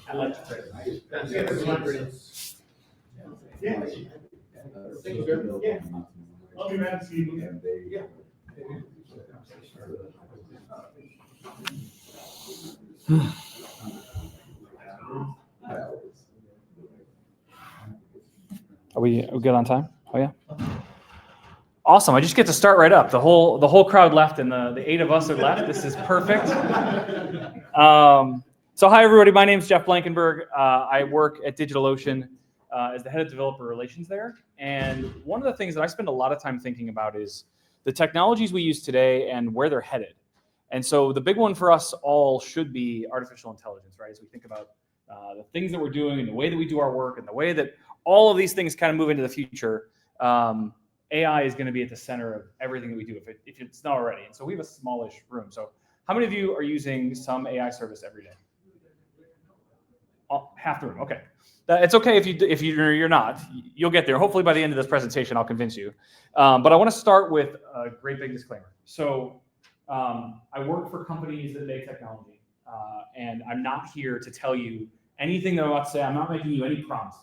I like to I'll be mad to see you. Yeah. Are we good on time? Oh yeah. Awesome. I just get to start right up. The whole crowd left and the 8 of us are left. This is perfect. So hi everybody. My name is Jeff Blankenburg. I work at DigitalOcean as the head of developer relations there. And one of the things that I spend a lot of time thinking about is the technologies we use today and where they're headed. And so the big one for us all should be artificial intelligence, right? As we think about the things that we're doing and the way that we do our work and the way that all of these things kind of move into the future. AI is going to be at the center of everything that we do if it's not already. And so we have a smallish room. So how many of you are using some AI service every day? Oh, half the room. Okay. It's okay if you're not. You'll get there. Hopefully by the end of this presentation, I'll convince you. But I want to start with a great big disclaimer. So I work for companies that make technology, and I'm not here to tell you anything that I'm about to say. I'm not making you any promises.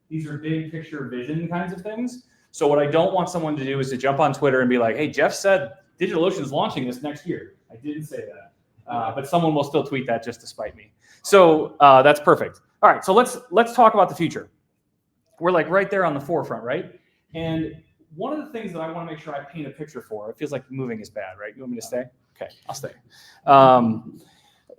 These are big picture vision kinds of things. So what I don't want someone to do is to jump on Twitter and be like, hey, Jeff said DigitalOcean is launching this next year. I didn't say that. But someone will still tweet that just to spite me. So that's perfect. All right, so let's talk about the future. We're like right there on the forefront, right? And one of the things that I want to make sure I paint a picture for, it feels like moving is bad, right? You want me to stay? Okay, I'll stay.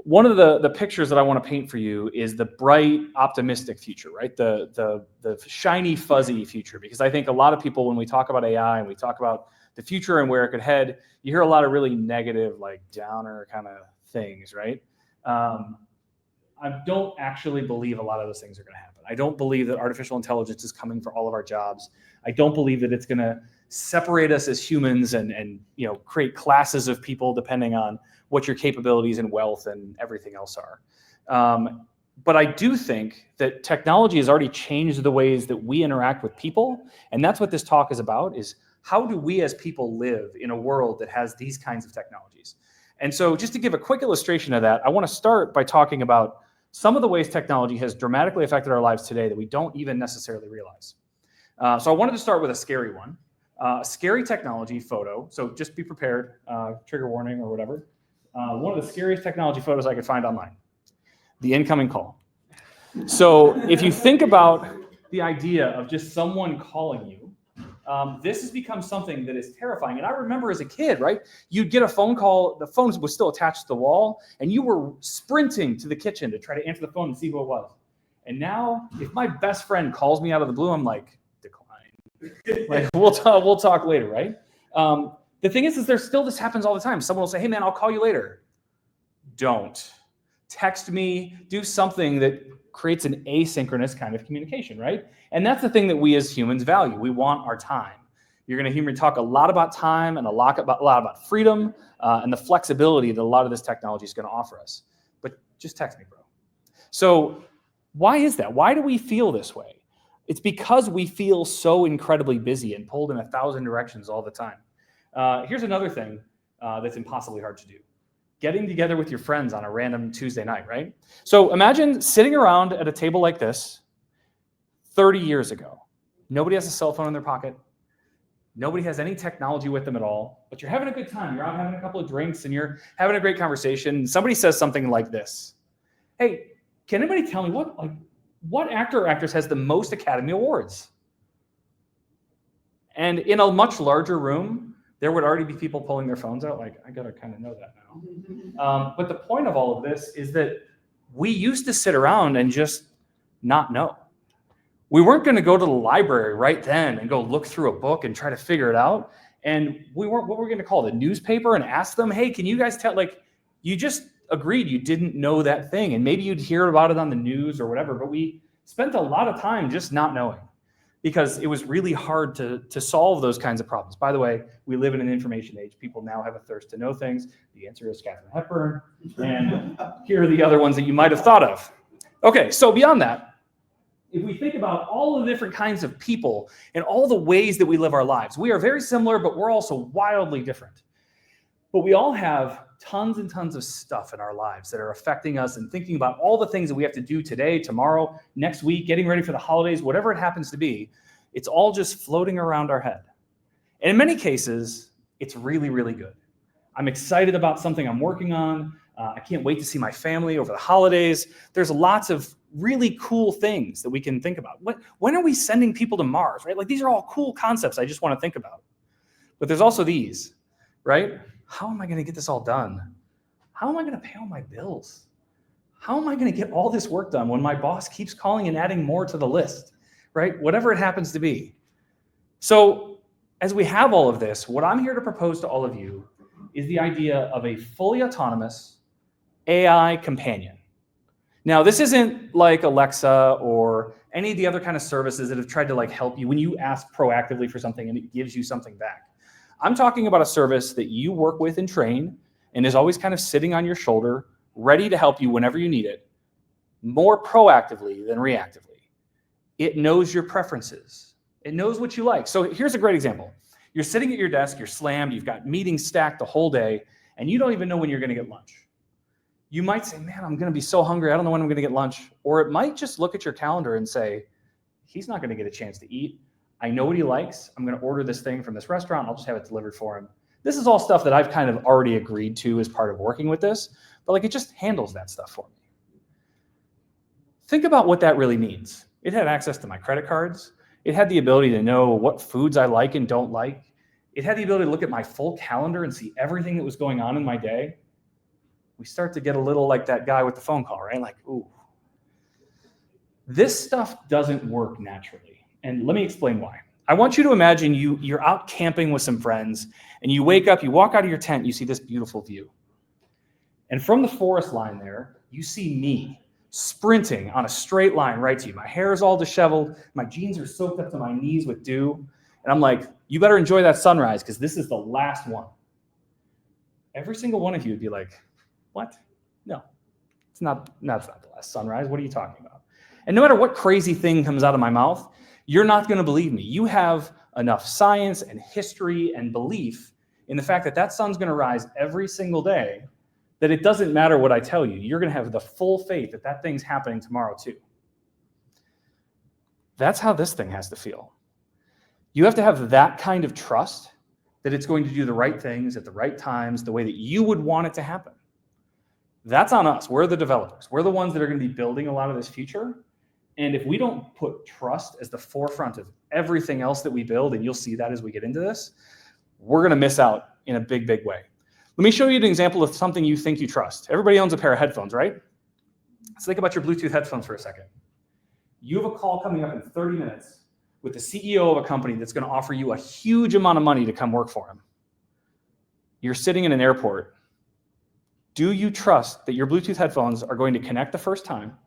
One of the pictures that I want to paint for you is the bright, optimistic future, right? The shiny, fuzzy future, because I think a lot of people, when we talk about AI and we talk about the future and where it could head, you hear a lot of really negative, like downer kind of things, right? I don't actually believe a lot of those things are going to happen. I don't believe that artificial intelligence is coming for all of our jobs. I don't believe that it's going to separate us as humans and create classes of people depending on what your capabilities and wealth and everything else are. But I do think that technology has already changed the ways that we interact with people. And that's what this talk is about, is how do we as people live in a world that has these kinds of technologies? And so just to give a quick illustration of that, I want to start by talking about some of the ways technology has dramatically affected our lives today that we don't even necessarily realize. So I wanted to start with a scary one. Scary technology photo. So just be prepared, trigger warning or whatever. One of the scariest technology photos I could find online, the incoming call. So if you think about the idea of just someone calling you, this has become something that is terrifying. And I remember as a kid, right, you'd get a phone call, the phone was still attached to the wall, and you were sprinting to the kitchen to try to answer the phone and see who it was. And now, if my best friend calls me out of the blue, I'm like, decline. Like, we'll talk later, right? The thing is there's still, this happens all the time. Someone will say, hey man, I'll call you later. Don't. Text me, do something that creates an asynchronous kind of communication, right? And that's the thing that we as humans value. We want our time. You're going to hear me talk a lot about time and a lot about freedom and the flexibility that a lot of this technology is going to offer us. But just text me, bro. So why is that? Why do we feel this way? It's because we feel so incredibly busy and pulled in 1,000 directions all the time. Here's another thing that's impossibly hard to do. Getting together with your friends on a random Tuesday night, right? So imagine sitting around at a table like this 30 years ago. Nobody has a cell phone in their pocket. Nobody has any technology with them at all, but you're having a good time. You're out having a couple of drinks and you're having a great conversation. Somebody says something like this. Hey, can anybody tell me what actor or actress has the most Academy Awards? And in a much larger room, there would already be people pulling their phones out, like, I gotta kind of know that now. But the point of all of this is that we used to sit around and just not know. We weren't gonna go to the library right then and go look through a book and try to figure it out. And we weren't, what we're gonna call the newspaper and ask them, hey, can you guys tell, like, you just agreed you didn't know that thing. And maybe you'd hear about it on the news or whatever, but we spent a lot of time just not knowing, because it was really hard to solve those kinds of problems. By the way, we live in an information age. People now have a thirst to know things. The answer is Katharine Hepburn. And here are the other ones that you might have thought of. Okay, so beyond that, if we think about all the different kinds of people and all the ways that we live our lives, we are very similar, but we're also wildly different. But we all have tons and tons of stuff in our lives that are affecting us, and thinking about all the things that we have to do today, tomorrow, next week, getting ready for the holidays, whatever it happens to be, it's all just floating around our head. And in many cases, it's really, really good. I'm excited about something I'm working on. I can't wait to see my family over the holidays. There's lots of really cool things that we can think about. When are we sending people to Mars, right? Like, these are all cool concepts I just want to think about. But there's also these, right? How am I going to get this all done? How am I going to pay all my bills? How am I going to get all this work done when my boss keeps calling and adding more to the list, right? Whatever it happens to be. So as we have all of this, what I'm here to propose to all of you is the idea of a fully autonomous AI companion. Now, this isn't like Alexa or any of the other kind of services that have tried to like help you when you ask proactively for something and it gives you something back. I'm talking about a service that you work with and train and is always kind of sitting on your shoulder, ready to help you whenever you need it, more proactively than reactively. It knows your preferences. It knows what you like. So here's a great example. You're sitting at your desk, you're slammed, you've got meetings stacked the whole day, and you don't even know when you're going to get lunch. You might say, man, I'm going to be so hungry, I don't know when I'm going to get lunch. Or it might just look at your calendar and say, he's not going to get a chance to eat. I know what he likes. I'm going to order this thing from this restaurant. I'll just have it delivered for him. This is all stuff that I've kind of already agreed to as part of working with this, but like, it just handles that stuff for me. Think about what that really means. It had access to my credit cards. It had the ability to know what foods I like and don't like. It had the ability to look at my full calendar and see everything that was going on in my day. We start to get a little like that guy with the phone call, right? Like, ooh. This stuff doesn't work naturally. And let me explain why. I want you to imagine you're out camping with some friends, and you wake up, you walk out of your tent, you see this beautiful view. And from the forest line there, you see me sprinting on a straight line right to you. My hair is all disheveled. My jeans are soaked up to my knees with dew. And I'm like, you better enjoy that sunrise because this is the last one. Every single one of you would be like, what? No, that's not the last sunrise. What are you talking about? And no matter what crazy thing comes out of my mouth, you're not going to believe me. You have enough science and history and belief in the fact that that sun's going to rise every single day, that it doesn't matter what I tell you. You're going to have the full faith that that thing's happening tomorrow too. That's how this thing has to feel. You have to have that kind of trust that it's going to do the right things at the right times, the way that you would want it to happen. That's on us. We're the developers. We're the ones that are going to be building a lot of this future. And if we don't put trust as the forefront of everything else that we build, and you'll see that as we get into this, we're going to miss out in a big, big way. Let me show you an example of something you think you trust. Everybody owns a pair of headphones, right? Let's think about your Bluetooth headphones for a second. You have a call coming up in 30 minutes with the CEO of a company that's going to offer you a huge amount of money to come work for him. You're sitting in an airport. Do you trust that your Bluetooth headphones are going to connect the first time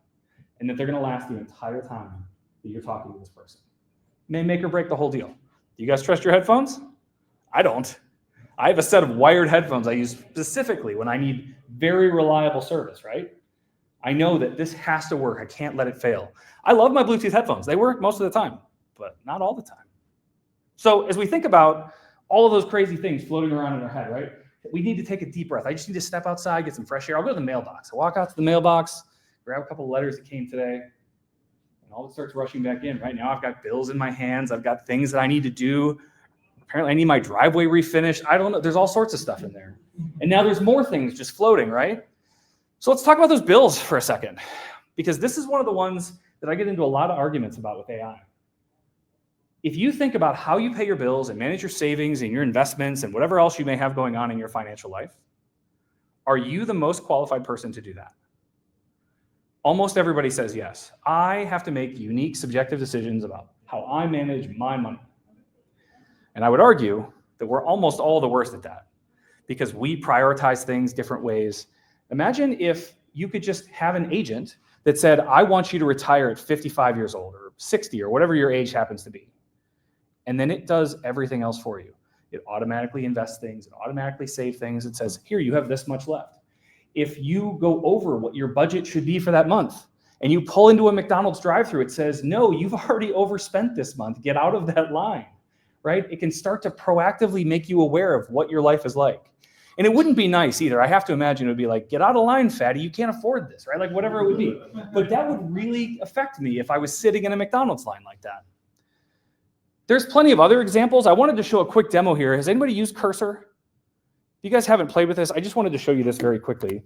and that they're going to last the entire time that you're talking to this person? May make or break the whole deal. Do you guys trust your headphones? I don't. I have a set of wired headphones I use specifically when I need very reliable service, right? I know that this has to work. I can't let it fail. I love my Bluetooth headphones. They work most of the time, but not all the time. So as we think about all of those crazy things floating around in our head, right? We need to take a deep breath. I just need to step outside, get some fresh air. I'll go to the mailbox. I walk out to the mailbox, grab a couple of letters that came today, and all it starts rushing back in. Right now I've got bills in my hands. I've got things that I need to do. Apparently I need my driveway refinished. I don't know. There's all sorts of stuff in there. And now there's more things just floating, right? So let's talk about those bills for a second, because this is one of the ones that I get into a lot of arguments about with AI. If you think about how you pay your bills and manage your savings and your investments and whatever else you may have going on in your financial life, are you the most qualified person to do that? Almost everybody says yes. I have to make unique, subjective decisions about how I manage my money. And I would argue that we're almost all the worst at that because we prioritize things different ways. Imagine if you could just have an agent that said, I want you to retire at 55 years old or 60 or whatever your age happens to be. And then it does everything else for you. It automatically invests things, it automatically saves things. It says, here, you have this much left. If you go over what your budget should be for that month and you pull into a McDonald's drive-thru, it says, no, you've already overspent this month. Get out of that line, right? It can start to proactively make you aware of what your life is like. And it wouldn't be nice either. I have to imagine it would be like, get out of line, fatty, you can't afford this, right? Like whatever it would be. But that would really affect me if I was sitting in a McDonald's line like that. There's plenty of other examples. I wanted to show a quick demo here. Has anybody used Cursor? If you guys haven't played with this, I just wanted to show you this very quickly.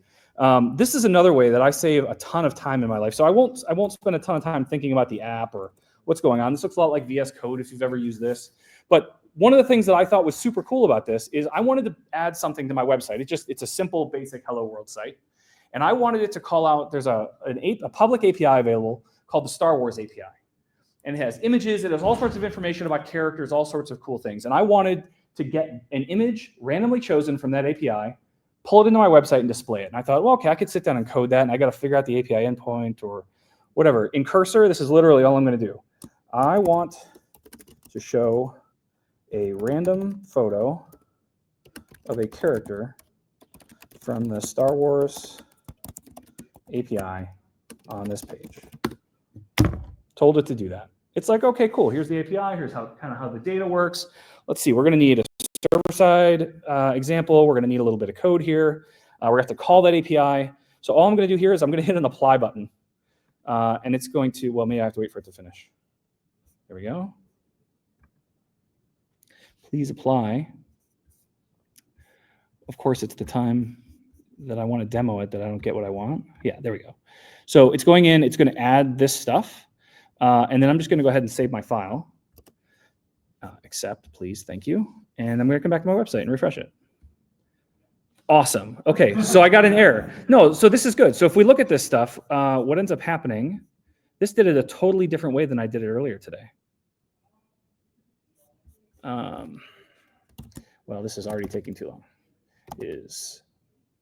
This is another way that I save a ton of time in my life. So I won't spend a ton of time thinking about the app or what's going on. This looks a lot like VS Code if you've ever used this. But one of the things that I thought was super cool about this is I wanted to add something to my website. It's a simple, basic Hello World site. And I wanted it to call out, there's a public API available called the Star Wars API. And it has images, it has all sorts of information about characters, all sorts of cool things. And I wanted to get an image randomly chosen from that API, pull it into my website and display it. And I thought, well, okay, I could sit down and code that, and I got to figure out the API endpoint or whatever. In Cursor, this is literally all I'm going to do. I want to show a random photo of a character from the Star Wars API on this page. Told it to do that. It's like, okay, cool. Here's the API. Here's how the data works. Let's see. We're going to need a server-side example. We're going to need a little bit of code here. We're going to have to call that API. So all I'm going to do here is I'm going to hit an apply button. And it's going to, well, maybe I have to wait for it to finish. There we go. Please apply. Of course, it's the time that I want to demo it that I don't get what I want. Yeah, there we go. So it's going in. It's going to add this stuff. And then I'm just going to go ahead and save my file. Accept, please. Thank you. And I'm going to come back to my website and refresh it. Awesome. Okay, so I got an error. No, so this is good. So if we look at this stuff, what ends up happening, this did it a totally different way than I did it earlier today. Well, this is already taking too long. Is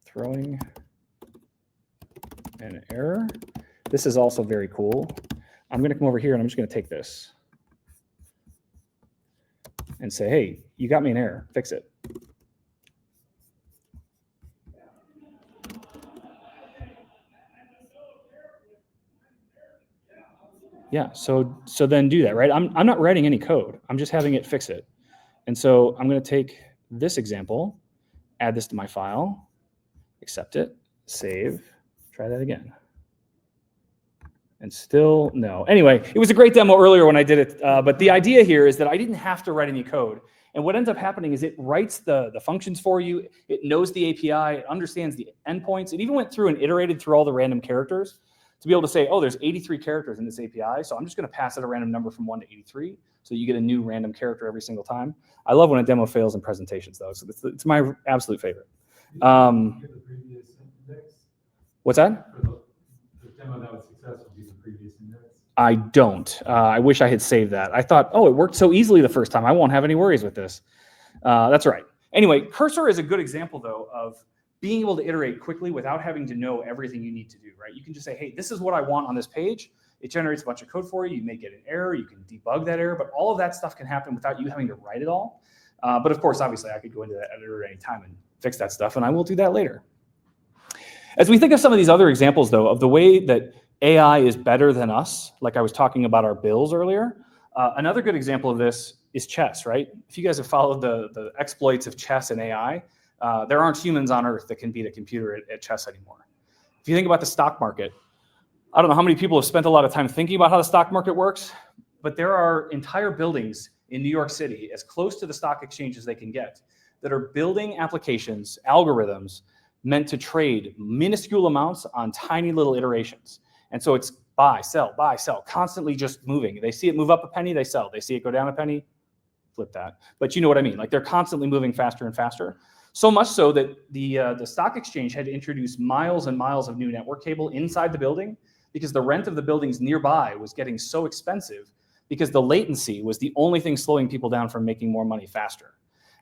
throwing an error. This is also very cool. I'm going to come over here and I'm just going to take this and say, hey, you got me an error. Fix it. Yeah, so then do that, right? I'm not writing any code. I'm just having it fix it. And so I'm going to take this example, add this to my file, accept it, save, try that again. And still no. Anyway, it was a great demo earlier when I did it, but the idea here is that I didn't have to write any code. And what ends up happening is it writes the functions for you. It knows the API. It understands the endpoints. It even went through and iterated through all the random characters to be able to say, oh, there's 83 characters in this API, so I'm just going to pass it a random number from 1 to 83, so you get a new random character every single time. I love when a demo fails in presentations, though, so it's my absolute favorite. What's that? The demo that was successful, do the previous index? I don't. I wish I had saved that. I thought, oh, it worked so easily the first time. I won't have any worries with this. That's right. Anyway, Cursor is a good example, though, of being able to iterate quickly without having to know everything you need to do, right? You can just say, hey, this is what I want on this page. It generates a bunch of code for you. You may get an error. You can debug that error, but all of that stuff can happen without you having to write it all. But of course, obviously, I could go into that editor at any time and fix that stuff, and I will do that later. As we think of some of these other examples, though, of the way that AI is better than us, like I was talking about our bills earlier, another good example of this is chess, right? If you guys have followed the exploits of chess and AI, there aren't humans on Earth that can beat a computer at chess anymore. If you think about the stock market, I don't know how many people have spent a lot of time thinking about how the stock market works, but there are entire buildings in New York City, as close to the stock exchange as they can get, that are building applications, algorithms, meant to trade minuscule amounts on tiny little iterations. And so it's buy, sell, constantly just moving. They see it move up a penny, they sell. They see it go down a penny, flip that. But you know what I mean? Like they're constantly moving faster and faster. So much so that the stock exchange had to introduce miles and miles of new network cable inside the building because the rent of the buildings nearby was getting so expensive because the latency was the only thing slowing people down from making more money faster.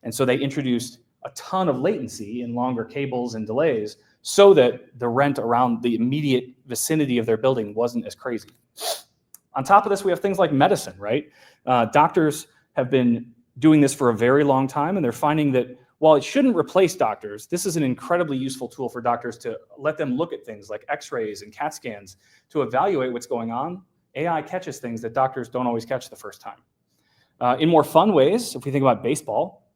And so they introduced a ton of latency and longer cables and delays so that the rent around the immediate vicinity of their building wasn't as crazy. On top of this, we have things like medicine, right? Doctors have been doing this for a very long time, and they're finding that while it shouldn't replace doctors, this is an incredibly useful tool for doctors to let them look at things like x-rays and CAT scans to evaluate what's going on. AI catches things that doctors don't always catch the first time. In more fun ways, if we think about baseball,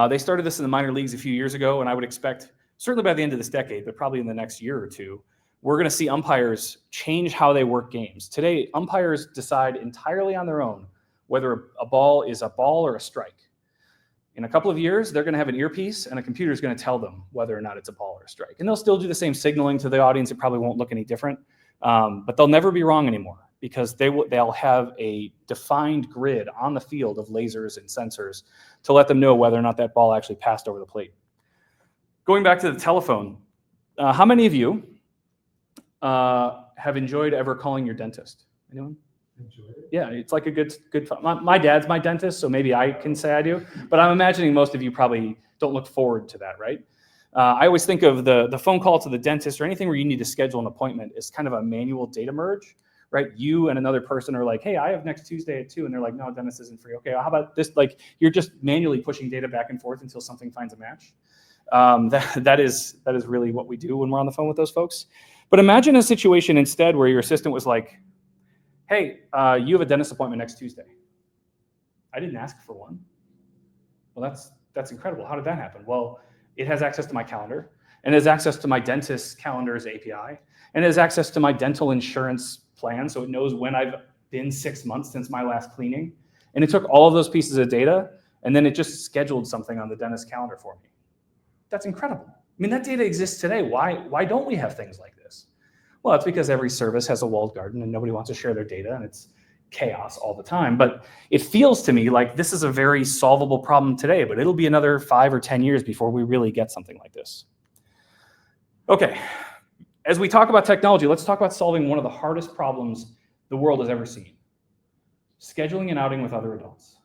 They started this in the minor leagues a few years ago, and I would expect, certainly by the end of this decade, but probably in the next year or two, we're going to see umpires change how they work games. Today, umpires decide entirely on their own whether a ball is a ball or a strike. In a couple of years, they're going to have an earpiece, and a computer is going to tell them whether or not it's a ball or a strike. And they'll still do the same signaling to the audience. It probably won't look any different, but they'll never be wrong anymore because they'll have a defined grid on the field of lasers and sensors to let them know whether or not that ball actually passed over the plate. Going back to the telephone, how many of you have enjoyed ever calling your dentist? Anyone? Enjoy it. Yeah, it's like a good fun. My dad's my dentist, so maybe I can say I do. But I'm imagining most of you probably don't look forward to that, right? I always think of the phone call to the dentist or anything where you need to schedule an appointment as kind of a manual data merge, right? You and another person are like, hey, I have next Tuesday at 2, and they're like, no, dentist isn't free. Okay, how about this? Like, you're just manually pushing data back and forth until something finds a match. That is really what we do when we're on the phone with those folks. But imagine a situation instead where your assistant was like, hey, you have a dentist appointment next Tuesday. I didn't ask for one. Well, that's incredible. How did that happen? Well, it has access to my calendar, and it has access to my dentist's calendar's API, and it has access to my dental insurance plan, so it knows when I've been 6 months since my last cleaning. And it took all of those pieces of data, and then it just scheduled something on the dentist's calendar for me. That's incredible. I mean, that data exists today. Why don't we have things like this? Well, it's because every service has a walled garden and nobody wants to share their data, and it's chaos all the time. But it feels to me like this is a very solvable problem today, but it'll be another 5 or 10 years before we really get something like this. Okay, as we talk about technology, let's talk about solving one of the hardest problems the world has ever seen. Scheduling an outing with other adults.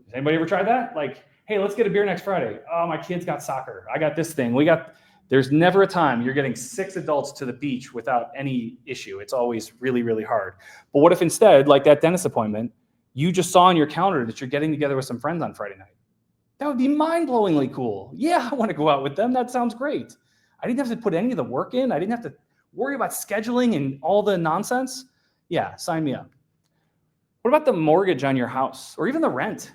Has anybody ever tried that? Like, hey, let's get a beer next Friday. Oh, my kid's got soccer. I got this thing. There's never a time you're getting 6 adults to the beach without any issue. It's always really, really hard. But what if instead, like that dentist appointment, you just saw on your calendar that you're getting together with some friends on Friday night? That would be mind-blowingly cool. Yeah, I want to go out with them. That sounds great. I didn't have to put any of the work in. I didn't have to worry about scheduling and all the nonsense. Yeah, sign me up. What about the mortgage on your house or even the rent?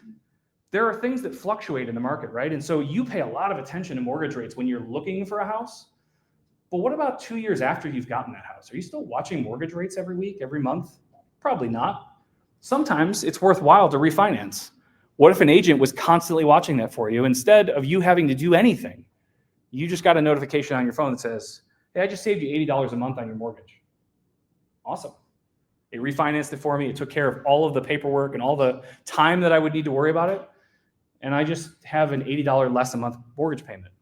There are things that fluctuate in the market, right? And so you pay a lot of attention to mortgage rates when you're looking for a house. But what about 2 years after you've gotten that house? Are you still watching mortgage rates every week, every month? Probably not. Sometimes it's worthwhile to refinance. What if an agent was constantly watching that for you instead of you having to do anything? You just got a notification on your phone that says, hey, I just saved you $80 a month on your mortgage. Awesome. It refinanced it for me. It took care of all of the paperwork and all the time that I would need to worry about it. And I just have an $80 less a month mortgage payment.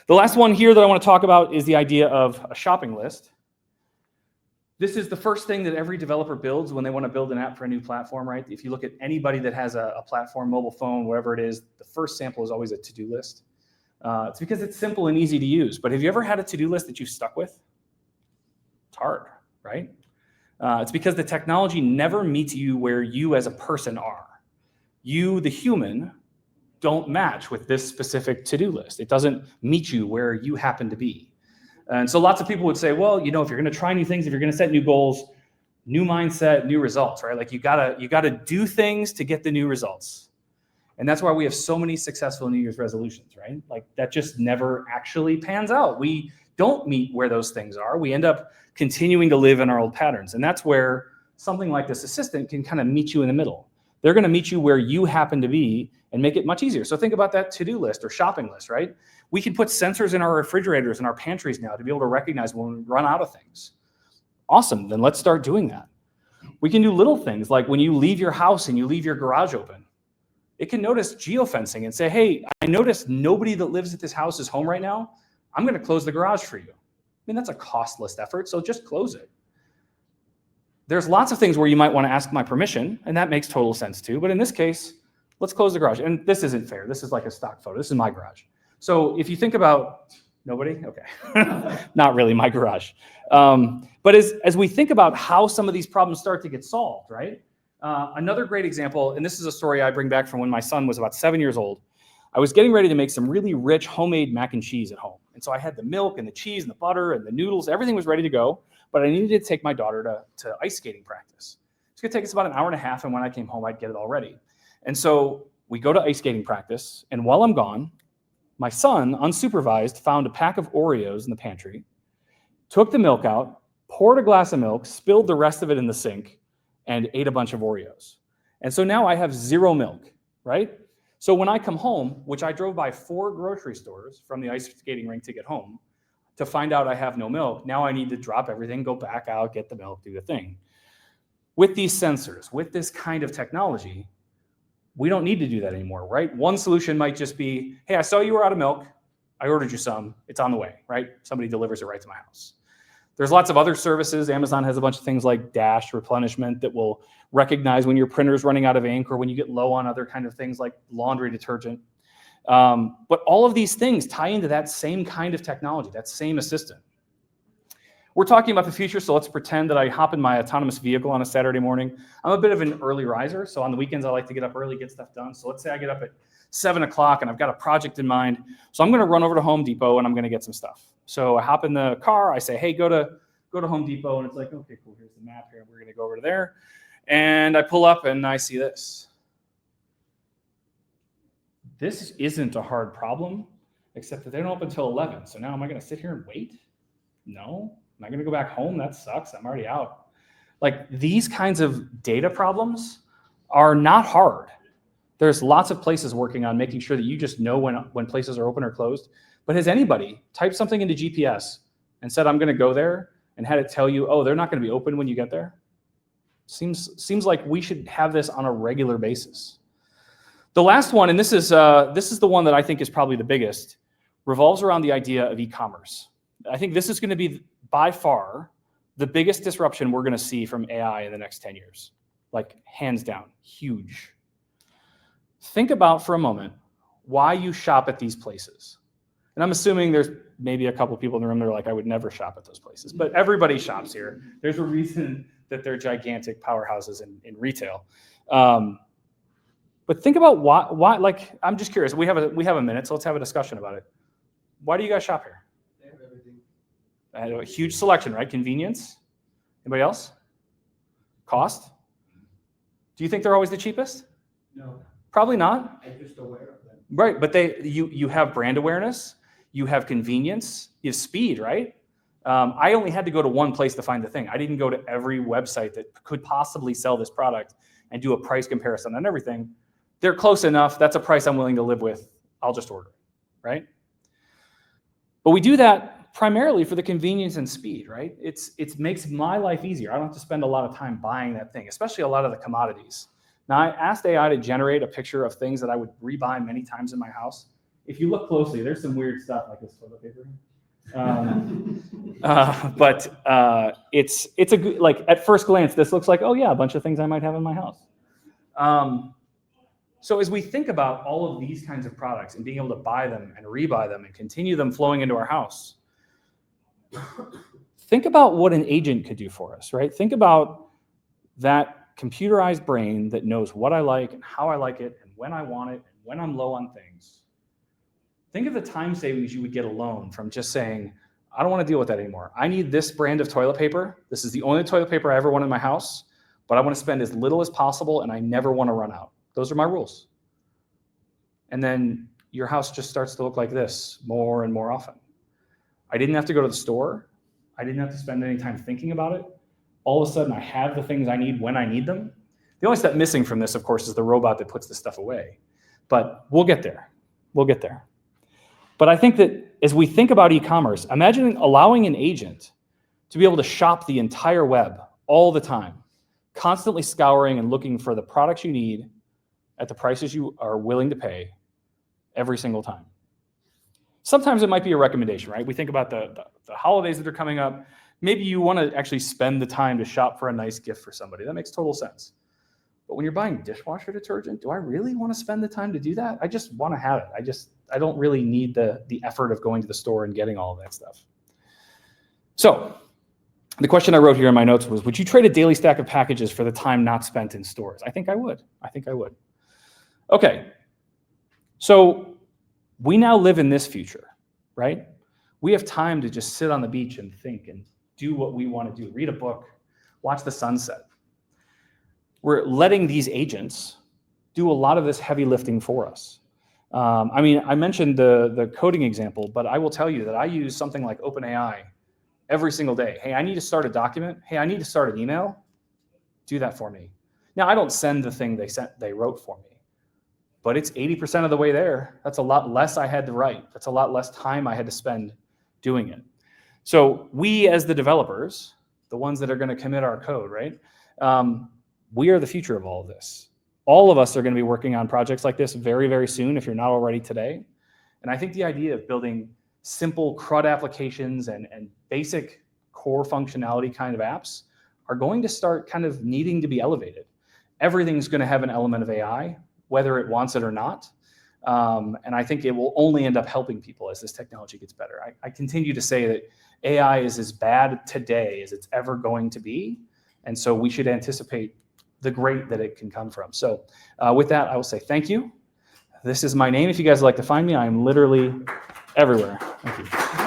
The last one here that I want to talk about is the idea of a shopping list. This is the first thing that every developer builds when they want to build an app for a new platform, right? If you look at anybody that has a platform, mobile phone, whatever it is, the first sample is always a to-do list. It's because it's simple and easy to use. But have you ever had a to-do list that you've stuck with? It's hard, right? It's because the technology never meets you where you as a person are. You, the human, don't match with this specific to-do list. It doesn't meet you where you happen to be. And so lots of people would say, well, if you're going to try new things, if you're going to set new goals, new mindset, new results, right? Like you gotta do things to get the new results. And that's why we have so many successful New Year's resolutions, right? Like that just never actually pans out. We don't meet where those things are. We end up continuing to live in our old patterns. And that's where something like this assistant can kind of meet you in the middle. They're going to meet you where you happen to be and make it much easier. So think about that to-do list or shopping list, right? We can put sensors in our refrigerators and our pantries now to be able to recognize when we run out of things. Awesome, then let's start doing that. We can do little things like when you leave your house and you leave your garage open, it can notice geofencing and say, hey, I noticed nobody that lives at this house is home right now. I'm going to close the garage for you. I mean, that's a costless effort, so just close it. There's lots of things where you might want to ask my permission, and that makes total sense too. But in this case, let's close the garage. And this isn't fair. This is like a stock photo. This is my garage. So if you think about, nobody? Okay. Not really my garage. But as we think about how some of these problems start to get solved, right? Another great example, and this is a story I bring back from when my son was about 7 years old. I was getting ready to make some really rich homemade mac and cheese at home. And so I had the milk and the cheese and the butter and the noodles. Everything was ready to go. But I needed to take my daughter to ice skating practice. It's going to take us about an hour and a half. And when I came home, I'd get it all ready. And so we go to ice skating practice, and while I'm gone, my son, unsupervised, found a pack of Oreos in the pantry, took the milk out, poured a glass of milk, spilled the rest of it in the sink, and ate a bunch of Oreos. And so now I have 0 milk, right? So when I come home, which I drove by 4 grocery stores from the ice skating rink to get home, to find out I have no milk, now I need to drop everything, go back out, get the milk, do the thing. With these sensors, with this kind of technology, we don't need to do that anymore, right? One solution might just be, hey, I saw you were out of milk. I ordered you some. It's on the way, right? Somebody delivers it right to my house. There's lots of other services. Amazon has a bunch of things like Dash replenishment that will recognize when your printer's running out of ink or when you get low on other kind of things like laundry detergent. But all of these things tie into that same kind of technology, that same assistant. We're talking about the future, so let's pretend that I hop in my autonomous vehicle on a Saturday morning. I'm a bit of an early riser, so on the weekends I like to get up early, get stuff done. So let's say I get up at 7 o'clock and I've got a project in mind. So I'm gonna run over to Home Depot and I'm gonna get some stuff. So I hop in the car, I say, hey, go to Home Depot, and it's like, okay, cool, here's the map here. We're gonna go over to there. And I pull up and I see this. This isn't a hard problem, except that they don't open until 11. So now am I gonna sit here and wait? No. Am I going to go back home? That sucks. I'm already out. Like, these kinds of data problems are not hard. There's lots of places working on making sure that you just know when places are open or closed. But has anybody typed something into GPS and said, I'm going to go there, and had it tell you, oh, they're not going to be open when you get there? Seems like we should have this on a regular basis. The last one, and this is the one that I think is probably the biggest, revolves around the idea of e-commerce. I think this is going to be by far the biggest disruption we're going to see from AI in the next 10 years. Like, hands down, huge. Think about for a moment why you shop at these places. And I'm assuming there's maybe a couple people in the room that are like, I would never shop at those places. But everybody shops here. There's a reason that they're gigantic powerhouses in retail. But think about why. Like, I'm just curious. We have a minute, so let's have a discussion about it. Why do you guys shop here? I have a huge selection, right? Convenience. Anybody else? Cost? Do you think they're always the cheapest? No. Probably not. I'm just aware of them. Right, but you have brand awareness, you have convenience, you have speed, right? I only had to go to one place to find the thing. I didn't go to every website that could possibly sell this product and do a price comparison on everything. They're close enough. That's a price I'm willing to live with. I'll just order it, right? But we do that primarily for the convenience and speed, right? It makes my life easier. I don't have to spend a lot of time buying that thing, especially a lot of the commodities. Now, I asked AI to generate a picture of things that I would rebuy many times in my house. If you look closely, there's some weird stuff like this toilet paper. But it's a good, like, at first glance, this looks like, oh yeah, a bunch of things I might have in my house. So as we think about all of these kinds of products and being able to buy them and rebuy them and continue them flowing into our house, think about what an agent could do for us, right? Think about that computerized brain that knows what I like and how I like it and when I want it and when I'm low on things. Think of the time savings you would get alone from just saying, I don't want to deal with that anymore. I need this brand of toilet paper. This is the only toilet paper I ever want in my house, but I want to spend as little as possible and I never want to run out. Those are my rules. And then your house just starts to look like this more and more often. I didn't have to go to the store. I didn't have to spend any time thinking about it. All of a sudden, I have the things I need when I need them. The only step missing from this, of course, is the robot that puts this stuff away. But we'll get there. We'll get there. But I think that as we think about e-commerce, imagine allowing an agent to be able to shop the entire web all the time, constantly scouring and looking for the products you need at the prices you are willing to pay every single time. Sometimes it might be a recommendation, right? We think about the holidays that are coming up. Maybe you want to actually spend the time to shop for a nice gift for somebody. That makes total sense. But when you're buying dishwasher detergent, do I really want to spend the time to do that? I just want to have it. I don't really need the effort of going to the store and getting all of that stuff. So the question I wrote here in my notes was, would you trade a daily stack of packages for the time not spent in stores? I think I would. Okay. So we now live in this future, right? We have time to just sit on the beach and think and do what we want to do, read a book, watch the sunset. We're letting these agents do a lot of this heavy lifting for us. I mean, I mentioned the coding example, but I will tell you that I use something like OpenAI every single day. Hey, I need to start a document. Hey, I need to start an email. Do that for me. Now, I don't send the thing they wrote for me, but it's 80% of the way there. That's a lot less I had to write. That's a lot less time I had to spend doing it. So we, as the developers, the ones that are going to commit our code, right? We are the future of all of this. All of us are going to be working on projects like this very, very soon, if you're not already today. And I think the idea of building simple CRUD applications and basic core functionality kind of apps are going to start kind of needing to be elevated. Everything's going to have an element of AI, whether it wants it or not. And I think it will only end up helping people as this technology gets better. I continue to say that AI is as bad today as it's ever going to be. And so we should anticipate the great that it can come from. So with that, I will say thank you. This is my name. If you guys would like to find me, I'm literally everywhere. Thank you.